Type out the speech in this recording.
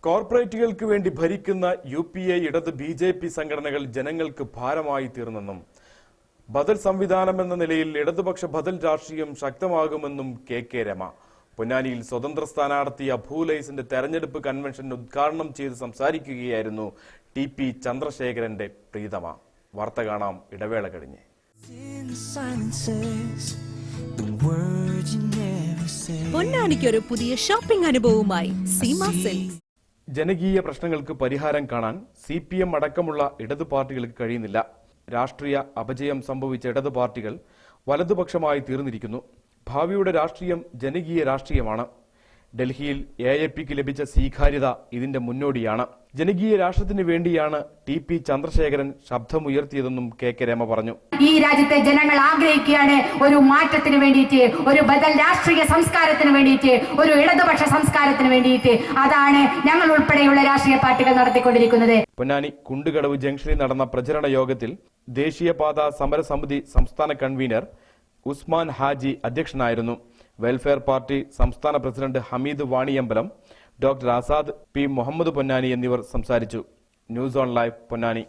കോർപ്പറേറ്റുകൾക്ക് വേണ്ടി ഭരിക്കുന്ന UPA ഇടത് BJP സംഘടനകൾ ജനങ്ങൾക്ക് ഭാരമായി തീർന്നെന്നും ബദൽ സംവിധാനമെന്ന നിലയിൽ ഇടതുപക്ഷ ബദൽ രാഷ്ട്രീയം ശക്തമാകുമെന്നും KK രമ പൊന്നാനിയിൽ സ്വതന്ത്ര സ്ഥാനാർത്ഥി അഭൂലൈസിന്റെ തെരഞ്ഞെടുപ്പ് കൺവെൻഷൻ ഉദ്ഘാടനം ചെയ്ത് സംസാരിക്കുകയായിരുന്നു TP ചന്ദ്രശേഖരന്റെ പ്രീതമ. വാർത്ത കാണാം ഇടവേള കഴിഞ്ഞ്. പൊന്നാനിക്കൊരു പുതിയ ഷോപ്പിംഗ് അനുഭവവുമായി സീമ സിൽക്സ്. ജനകീയ പ്രശ്നങ്ങൾക്ക് പരിഹാരം കാണാൻ CPM അടക്കമുള്ള ഇടതു പാർട്ടികൾക്ക് കഴിയുന്നില്ല. രാഷ്ട്രീയ അപജയം സംഭവിച്ച ഇടതു പാർട്ടികൾ വലതുപക്ഷമായി തീർന്നിരിക്കുന്നു. ഭാവിയുടെ രാഷ്ട്രീയം ജനകീയ രാഷ്ട്രീയമാണ്. ഡൽഹിയിൽ AAPക്ക് ലഭിച്ച സ്വീകാര്യത ഇതിന്റെ മുന്നോടിയാണ്. ജനകീയ രാഷ്ട്രത്തിന് വേണ്ടിയാണ് TP ചന്ദ്രശേഖരൻ ശബ്ദമുയർത്തിയതെന്നും KK രമ പറഞ്ഞു. ഈ രാജ്യത്തെ ജനങ്ങൾ ആഗ്രഹിക്കുകയാണ് ഒരു മാറ്റത്തിന് വേണ്ടിയിട്ട്, ഒരു ബദൽ രാഷ്ട്രീയ സംസ്കാരത്തിന് വേണ്ടിയിട്ട്, ഒരു ഇടതുപക്ഷ സംസ്കാരത്തിന് വേണ്ടിയിട്ട്. അതാണ് ഞങ്ങൾ ഉൾപ്പെടെയുള്ള രാഷ്ട്രീയ പാർട്ടികൾ നടത്തിക്കൊണ്ടിരിക്കുന്നത്. പൊന്നാനി കുണ്ടുകടവ് ജംഗ്ഷനിൽ നടന്ന പ്രചരണ യോഗത്തിൽ ദേശീയപാത സമരസമിതി സംസ്ഥാന കൺവീനർ ഉസ്മാൻ ഹാജി അധ്യക്ഷനായിരുന്നു. വെൽഫെയർ പാർട്ടി സംസ്ഥാന president Hameed Vaniyambalam, doctor Azad P. Muhammad Ponnani എന്നിവർ സംസാരിച്ചു. News on live Ponnani.